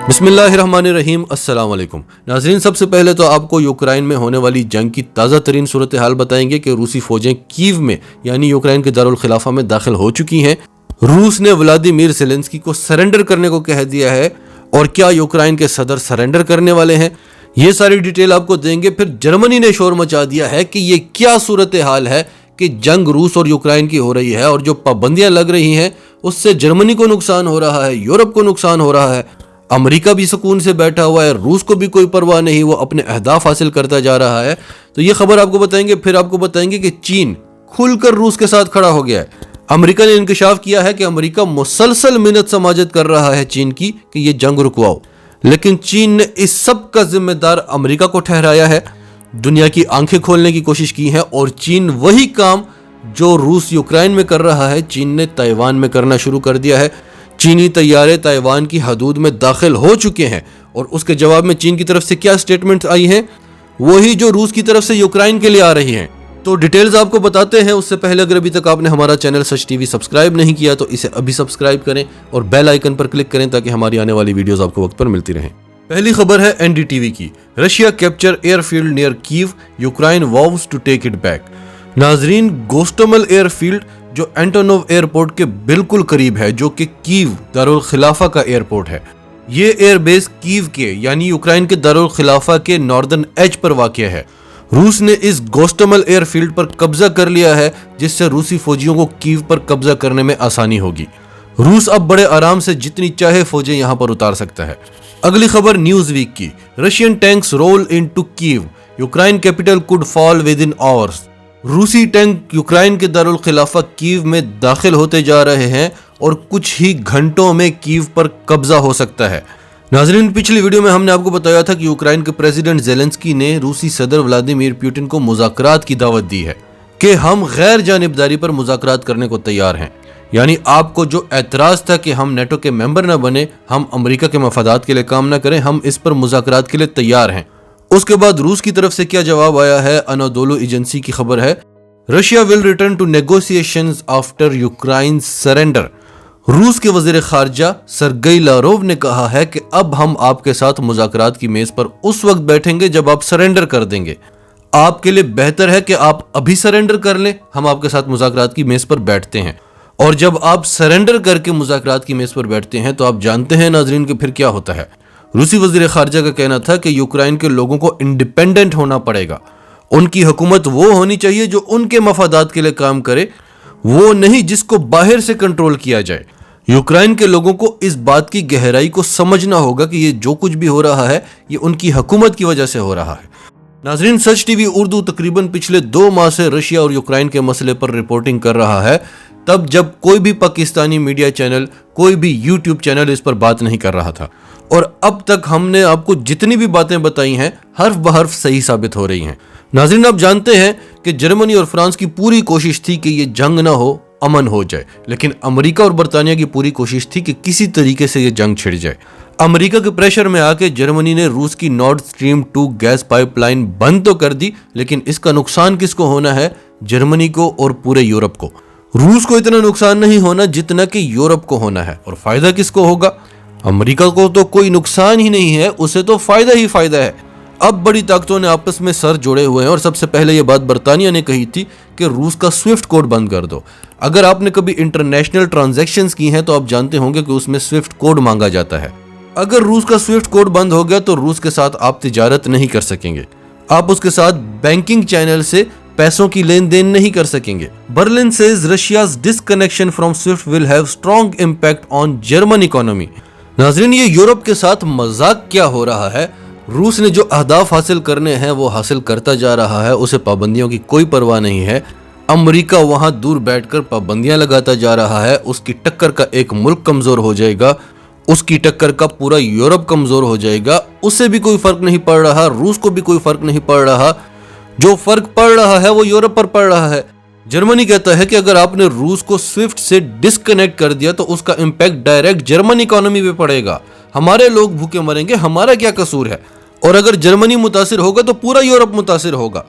बिस्मिल्लाहिर्रहमानिर्रहीम, अस्सलाम वालेकुम नाज़रीन। सबसे पहले तो आपको यूक्रेन में होने वाली जंग की ताज़ा तरीन सूरत हाल बताएंगे कि रूसी फौजें कीव में यानी यूक्रेन के दारुल खिलाफा में दाखिल हो चुकी हैं। रूस ने व्लादिमीर ज़ेलेंस्की को सरेंडर करने को कह दिया है और क्या यूक्रेन के सदर सरेंडर करने वाले हैं, ये सारी डिटेल आपको देंगे। फिर जर्मनी ने शोर मचा दिया है कि ये क्या सूरत हाल है कि जंग रूस और यूक्रेन की हो रही है और जो पाबंदियां लग रही हैं उससे जर्मनी को नुकसान हो रहा है, यूरोप को नुकसान हो रहा है। अमेरिका भी सुकून से बैठा हुआ है, रूस को भी कोई परवाह नहीं, वो अपने अहदाफ हासिल करता जा रहा है। तो ये खबर आपको बताएंगे। फिर आपको बताएंगे कि चीन खुलकर रूस के साथ खड़ा हो गया है। अमेरिका ने इंकशाफ किया है कि अमेरिका मुसलसल मिन्नत समाजत कर रहा है चीन की कि ये जंग रुकवाओ, लेकिन चीन ने इस सब का जिम्मेदार अमेरिका को ठहराया है। दुनिया की आंखें खोलने की कोशिश की है और चीन वही काम जो रूस यूक्रेन में कर रहा है चीन ने ताइवान में करना शुरू कर दिया है। चीनी तैयारे ताइवान की हदूद में दाखिल हो चुके हैं और उसके जवाब में चीन की तरफ से क्या स्टेटमेंट आई हैं, वही जो रूस की तरफ से यूक्रेन के लिए आ रही हैं। तो डिटेल्स आपको बताते हैं। उससे पहले अगर अभी तक आपने हमारा चैनल सच टीवी सब्सक्राइब नहीं किया तो इसे अभी सब्सक्राइब करें और बेल आइकन पर क्लिक करें ताकि हमारी आने वाली वीडियोस आपको वक्त पर मिलती रहें। पहली खबर है एनडीटीवी की। Russia capture airfield near Kyiv, Ukraine vows to take it back. नाजरीन, गोस्टोमल एयरफील्ड जो एंटोनोव एयरपोर्ट के बिल्कुल करीब है, जो कि कीव दारुल खिलाफा का एयरपोर्ट है। ये एयरबेस कीव के यानी यूक्रेन के दारुल खिलाफा के नॉर्दर्न एज पर वाक़या है। रूस ने इस गोस्टोमल एयरफील्ड पर कब्जा कर लिया है, जिससे रूसी फौजियों को कीव पर कब्जा करने में आसानी होगी। रूस अब बड़े आराम से जितनी चाहे फौजें यहां पर उतार सकता है। अगली खबर न्यूज वीक की। Russian tanks roll into Kyiv, Ukraine capital could fall within hours. रूसी टैंक यूक्रेन के दारुल खिलाफा कीव में दाखिल होते जा रहे हैं और कुछ ही घंटों में कीव पर कब्जा हो सकता है। नाज़रीन, पिछली वीडियो में हमने आपको बताया था कि यूक्रेन के प्रेसिडेंट ज़ेलेंस्की ने रूसी सदर व्लादिमीर पुतिन को मुज़ाकरात की दावत दी है कि हम गैर जानिबदारी पर मुज़ाकरात करने को तैयार हैं। यानी आपको जो एतराज़ था कि हम नेटो के मेंबर न बने, हम अमेरिका के मफादात के लिए काम न करें, हम इस पर मुज़ाकरात के लिए तैयार हैं। उसके बाद रूस की तरफ से क्या जवाब आया है, अनादोलू एजेंसी की खबर है। Russia will return to negotiations after Ukraine surrender. रूस के वजीर खारजा सरगई लारोव ने कहा है कि अब हम आपके साथ मुज़ाकरात की मेज पर उस वक्त बैठेंगे जब आप सरेंडर कर देंगे। आपके लिए बेहतर है कि आप अभी सरेंडर कर लें, हम आपके साथ मुज़ाकरात की मेज पर बैठते हैं। और जब आप सरेंडर करके मुज़ाकरात की मेज पर बैठते हैं तो आप जानते हैं नाजरीन कि फिर क्या होता है। रूसी वज़ीर ख़ारजा का कहना था कि यूक्रेन के लोगों को इंडिपेंडेंट होना पड़ेगा। उनकी हुकूमत वो होनी चाहिए जो उनके मफादात के लिए काम करे, वो नहीं जिसको बाहर से कंट्रोल किया जाए। यूक्रेन के लोगों को इस बात की गहराई को समझना होगा कि ये जो कुछ भी हो रहा है ये उनकी हुकूमत की वजह से हो रहा है। नाजरीन, सच टीवी उर्दू तकरीबन पिछले 2 माह से रशिया और यूक्रेन के मसले पर रिपोर्टिंग कर रहा है, तब जब कोई भी पाकिस्तानी मीडिया चैनल, कोई भी यूट्यूब चैनल इस पर बात नहीं कर रहा था। और अब तक हमने आपको जितनी भी बातें बताई हैं हर्फ बहर्फ सही साबित हो रही हैं। नाज़रीन, आप जानते हैं कि जर्मनी और फ्रांस की पूरी कोशिश थी कि ये जंग ना हो, अमन हो जाए, लेकिन अमेरिका और बरतानिया की पूरी कोशिश थी कि किसी तरीके से ये जंग छिड़ जाए। अमेरिका के प्रेशर में आके जर्मनी ने रूस की नॉर्ड स्ट्रीम 2 गैस पाइपलाइन बंद तो कर दी, लेकिन इसका नुकसान किसको होना है? जर्मनी को और पूरे यूरोप को। रूस को इतना नुकसान नहीं होना जितना कि यूरोप को होना है। और फायदा किसको होगा? अमेरिका को तो कोई नुकसान ही नहीं है, उसे तो फायदा ही फायदा है। अब बड़ी ताकतों ने आपस में सर जोड़े हुए हैं और सबसे पहले ये बात बरतानिया ने कही थी कि रूस का स्विफ्ट कोड बंद कर दो। अगर आपने कभी इंटरनेशनल ट्रांजैक्शंस की हैं तो आप जानते होंगे कि उसमें स्विफ्ट कोड मांगा जाता है। अगर रूस का स्विफ्ट कोड बंद हो गया तो रूस के साथ आप तिजारत नहीं कर सकेंगे, आप उसके साथ बैंकिंग चैनल से पैसों की लेन देन नहीं कर सकेंगे। Berlin says Russia's disconnection from Swift will have strong impact on German economy. नाजरीन, ये यूरोप के साथ मजाक क्या हो रहा है? रूस ने जो अहदाफ हासिल करने हैं वो हासिल करता जा रहा है, उसे पाबंदियों की कोई परवाह नहीं है। अमेरिका वहां दूर बैठकर पाबंदियां लगाता जा रहा है। उसकी टक्कर का एक मुल्क कमजोर हो जाएगा, उसकी टक्कर का पूरा यूरोप कमजोर हो जाएगा। उससे भी कोई फर्क नहीं पड़ रहा, रूस को भी कोई फर्क नहीं पड़ रहा। जो फर्क पड़ रहा है वो यूरोप पर पड़ रहा है। जर्मनी कहता है कि अगर आपने रूस को स्विफ्ट से डिस्कनेक्ट कर दिया तो उसका इम्पैक्ट डायरेक्ट जर्मन इकोनॉमी पे पड़ेगा। हमारे लोग भूखे मरेंगे, हमारा क्या कसूर है? और अगर जर्मनी मुतासिर होगा तो पूरा यूरोप मुतासिर होगा।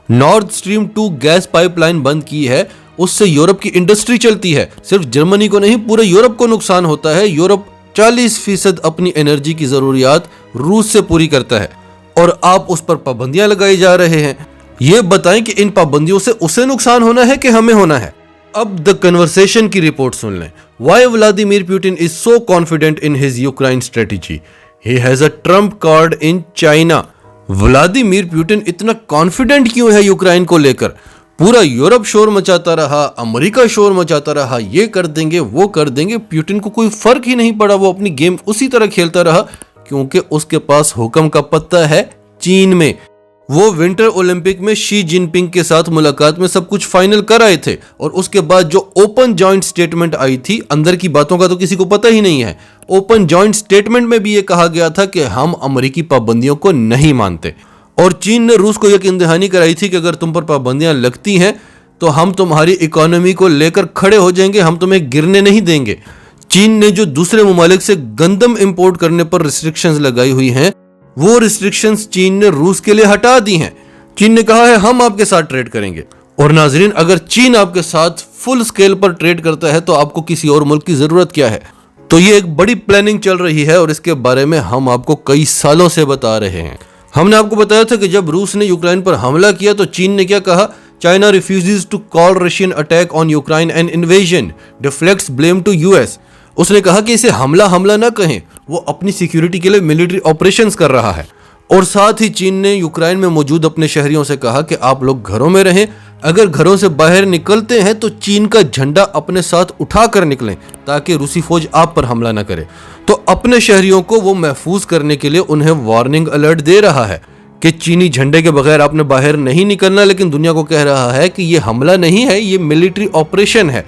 नॉर्थ स्ट्रीम 2 गैस पाइपलाइन बंद की है, उससे यूरोप की इंडस्ट्री चलती है। सिर्फ जर्मनी को नहीं, पूरे यूरोप को नुकसान होता है। यूरोप 40% अपनी एनर्जी की जरूरियात रूस से पूरी करता है और आप उस पर पाबंदियां लगाई जा रहे हैं। ये बताएं कि इन पाबंदियों से उसे नुकसान होना है कि हमें होना है। अब द कन्वर्सेशन की रिपोर्ट सुन लें। Why Vladimir Putin is so confident in his Ukraine strategy? He has a trump card in China. Vladimir Putin इतना कॉन्फिडेंट क्यों है यूक्रेन को लेकर? पूरा यूरोप शोर मचाता रहा, अमेरिका शोर मचाता रहा, ये कर देंगे वो कर देंगे। पुतिन को कोई फर्क ही नहीं पड़ा, वो अपनी गेम उसी तरह खेलता रहा क्योंकि उसके पास हुक्म का पत्ता है चीन में। वो विंटर ओलंपिक में शी जिनपिंग के साथ मुलाकात में सब कुछ फाइनल कर आए थे और उसके बाद जो ओपन जॉइंट स्टेटमेंट आई थी, अंदर की बातों का तो किसी को पता ही नहीं है। ओपन जॉइंट स्टेटमेंट में भी ये कहा गया था कि हम अमेरिकी पाबंदियों को नहीं मानते और चीन ने रूस को यकीन दहानी कराई थी कि अगर तुम पर पाबंदियां लगती हैं तो हम तुम्हारी इकोनॉमी को लेकर खड़े हो जाएंगे, हम तुम्हें गिरने नहीं देंगे। चीन ने जो दूसरे ममालिक से गंदम इंपोर्ट करने पर रिस्ट्रिक्शंस लगाई हुई हैं, वो रिस्ट्रिक्शंस चीन ने रूस के लिए हटा दी हैं। चीन ने कहा है हम आपके साथ ट्रेड करेंगे। और नाजरीन, अगर चीन आपके साथ फुल स्केल पर ट्रेड करता है तो आपको किसी और मुल्क की जरूरत क्या है? तो ये एक बड़ी प्लानिंग चल रही है और इसके बारे में हम आपको कई सालों से बता रहे हैं। हमने आपको बताया था कि जब रूस ने यूक्रेन पर हमला किया तो चीन ने क्या कहा? China refuses to call Russian attack on Ukraine an invasion, deflects blame to US. उसने कहा कि इसे हमला ना कहें, वो अपनी सिक्योरिटी के लिए मिलिट्री ऑपरेशंस कर रहा है। और साथ ही चीन ने यूक्रेन में मौजूद अपने शहरियों से कहा कि आप लोग घरों में रहें, अगर घरों से बाहर निकलते हैं तो चीन का झंडा अपने साथ उठाकर निकलें ताकि रूसी फौज आप पर हमला न करे। तो अपने शहरियों को वो महफूज करने के लिए उन्हें वार्निंग अलर्ट दे रहा है कि चीनी झंडे के बगैर आपने बाहर नहीं निकलना, लेकिन दुनिया को कह रहा है कि ये हमला नहीं है, ये मिलिट्री ऑपरेशन है।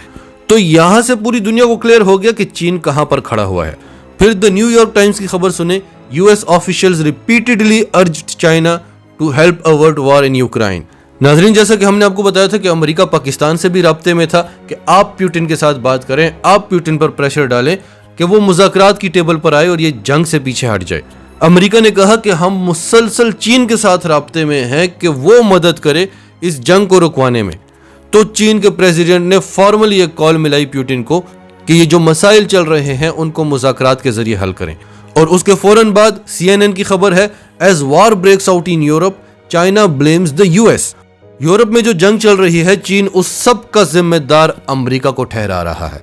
तो यहां से पूरी दुनिया को क्लियर हो गया कि चीन कहां पर खड़ा हुआ है। फिर द न्यूयॉर्क टाइम्स की खबर सुने। US officials repeatedly urged China to help avert war in Ukraine. नाजरीन, जैसा कि हमने आपको बताया था कि अमेरिका पाकिस्तान से भी राब्ते में था कि आप पुतिन के साथ बात करें, आप पुतिन पर प्रेशर डालें कि वो मुज़ाकरात की टेबल पर आए और ये जंग से पीछे हट जाए। अमेरिका ने कहा कि हम मुसलसल चीन के साथ राब्ते में हैं कि वो मदद करे इस जंग को रुकवाने में। तो चीन के प्रेसिडेंट ने फॉर्मली एक कॉल मिलाई पुतिन को कि ये जो मसाइल चल रहे हैं उनको मुज़ाकरात के जरिए हल करें। और उसके फौरन बाद CNN की खबर है, as war breaks out in Europe China blames the US. Europe में जो जंग चल रही है, चीन उस सब का जिम्मेदार अमेरिका को ठहरा रहा है।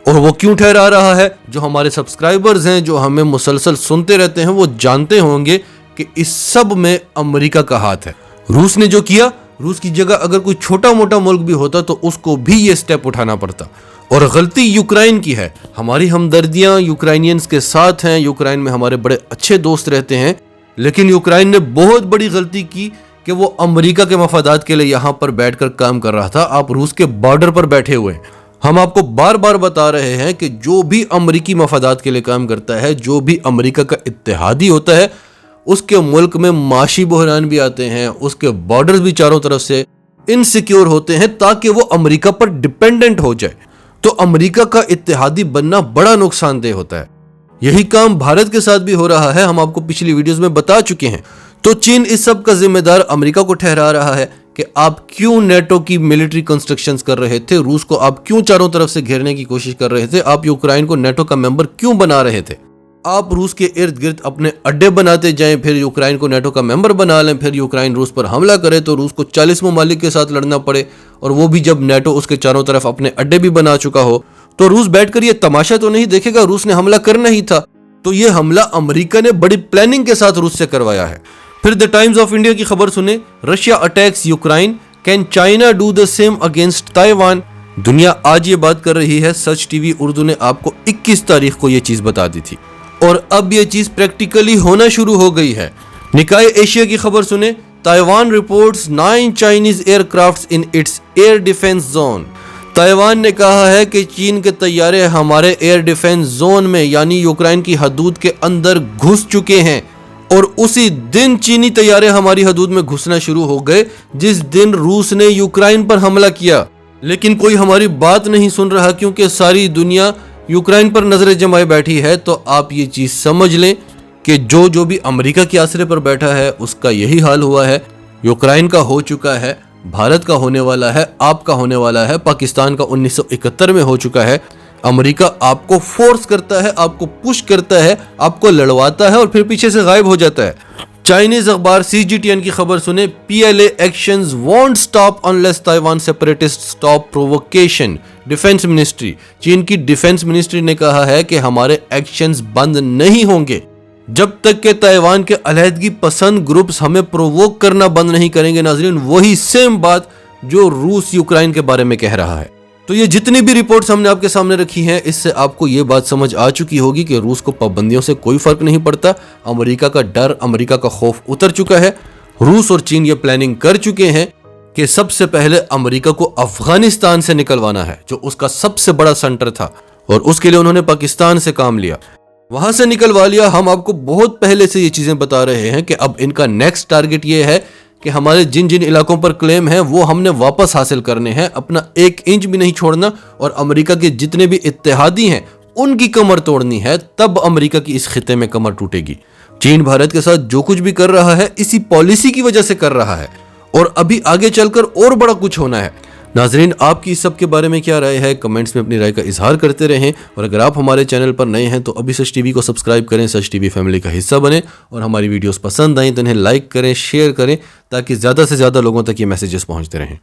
और वो क्यों ठहरा रहा है? जो हमारे सब्सक्राइबर्स हैं, जो हमें मुसलसल सुनते रहते हैं, वो जानते होंगे कि इस सब में अमेरिका का हाथ है। रूस ने जो किया, रूस की जगह अगर कोई छोटा मोटा मुल्क भी होता तो उसको भी ये स्टेप उठाना पड़ता। और गलती यूक्रेन की है। हमारी हमदर्दियां यूक्रेनियंस के साथ हैं, यूक्रेन में हमारे बड़े अच्छे दोस्त रहते हैं, लेकिन यूक्रेन ने बहुत बड़ी गलती की कि वो अमेरिका के मफादात के लिए यहाँ पर बैठकर काम कर रहा था। आप रूस के बॉर्डर पर बैठे हुए हैं। हम आपको बार बार बता रहे हैं कि जो भी अमेरिकी मफादात के लिए काम करता है, जो भी अमेरिका का इत्तेहादी होता है, उसके मुल्क में माशी बहरान भी आते हैं, उसके बॉर्डर्स भी चारों तरफ से इनसिक्योर होते हैं ताकि वो अमेरिका पर डिपेंडेंट हो जाए। तो अमेरिका का इत्तेहादी बनना बड़ा नुकसानदेह होता है। यही काम भारत के साथ भी हो रहा है, हम आपको पिछली वीडियोस में बता चुके हैं। तो चीन इस सब का जिम्मेदार अमेरिका को ठहरा रहा है कि आप क्यों नेटो की मिलिट्री कंस्ट्रक्शंस कर रहे थे, रूस को आप क्यों चारों तरफ से घेरने की कोशिश कर रहे थे, आप यूक्रेन को नेटो का मेंबर क्यों बना रहे थे। आप रूस के इर्द गिर्द अपने अड्डे बनाते जाएं, फिर यूक्रेन को नेटो का मेंबर बना लें, फिर यूक्रेन रूस पर हमला करे तो रूस को 40 ममालिक के साथ लड़ना पड़े, और वो भी जब नेटो उसके चारों तरफ अपने अड्डे भी बना चुका हो। तो रूस बैठकर ये तमाशा तो नहीं देखेगा, रूस ने हमला करना ही था। तो ये हमला अमेरिका ने बड़ी प्लानिंग के साथ रूस से करवाया है। फिर द टाइम्स ऑफ इंडिया की खबर सुने। Russia attacks Ukraine, can China do the same against Taiwan. दुनिया आज ये बात कर रही है। सच टीवी उर्दू ने आपको 21 तारीख को ये चीज बता दी थी और अब ये चीज प्रैक्टिकली होना शुरू हो गई है। निकाय एशिया की खबर सुने। Taiwan reports 9 Chinese aircrafts in its air defence zone. Taiwan ने कहा है कि चीन के तैयारे हमारे एयर डिफेंस जोन में यानी यूक्रेन की हदूद के अंदर घुस चुके हैं, और उसी दिन चीनी तैयारे हमारी हदूद में घुसना शुरू हो गए जिस दिन रूस ने यूक्रेन पर हमला किया। लेकिन कोई हमारी बात नहीं सुन रहा क्योंकि सारी दुनिया यूक्रेन पर नजरें जमाए बैठी है। तो आप ये चीज समझ लें कि जो भी अमेरिका के आसरे पर बैठा है उसका यही हाल हुआ है। यूक्रेन का हो चुका है, भारत का होने वाला है, आपका होने वाला है, पाकिस्तान का 1971 में हो चुका है। अमेरिका आपको फोर्स करता है, आपको पुश करता है, आपको लड़वाता है और फिर पीछे से गायब हो जाता है। चाइनीज अखबार CGTN की खबर सुने, PLA actions want stop unless Taiwan separatist stop provocation. Defence ministry, चीन की डिफेंस मिनिस्ट्री ने कहा है कि हमारे एक्शंस बंद नहीं होंगे जब तक के ताइवान के अलहदगी पसंद ग्रुप्स हमें प्रोवोक करना बंद नहीं करेंगे। नाजरीन, वही सेम बात जो रूस यूक्रेन के बारे में कह रहा है। तो ये जितनी भी रिपोर्ट्स हमने आपके सामने रखी हैं, इससे आपको ये बात समझ आ चुकी होगी कि रूस को पाबंदियों से कोई फर्क नहीं पड़ता। अमेरिका का डर, अमेरिका का खौफ उतर चुका है। रूस और चीन ये प्लानिंग कर चुके हैं कि सबसे पहले अमेरिका को अफगानिस्तान से निकलवाना है, जो उसका सबसे बड़ा सेंटर था, और उसके लिए उन्होंने पाकिस्तान से काम लिया, वहां से निकलवा लिया। हम आपको बहुत पहले से ये चीजें बता रहे हैं कि अब इनका नेक्स्ट टारगेट ये है कि हमारे जिन जिन इलाकों पर क्लेम है वो हमने वापस हासिल करने हैं, अपना 1 इंच भी नहीं छोड़ना, और अमेरिका के जितने भी इत्तेहादी हैं उनकी कमर तोड़नी है, तब अमेरिका की इस खिते में कमर टूटेगी। चीन भारत के साथ जो कुछ भी कर रहा है इसी पॉलिसी की वजह से कर रहा है, और अभी आगे चलकर और बड़ा कुछ होना है। नाजरीन, आपकी इस सब के बारे में क्या राय है, कमेंट्स में अपनी राय का इजहार करते रहें। और अगर आप हमारे चैनल पर नए हैं तो अभी सच टीवी को सब्सक्राइब करें, सच टीवी फैमिली का हिस्सा बने, और हमारी वीडियोस पसंद आएं तो इन्हें लाइक करें, शेयर करें, ताकि ज़्यादा से ज़्यादा लोगों तक ये मैसेजेस पहुंचते रहें।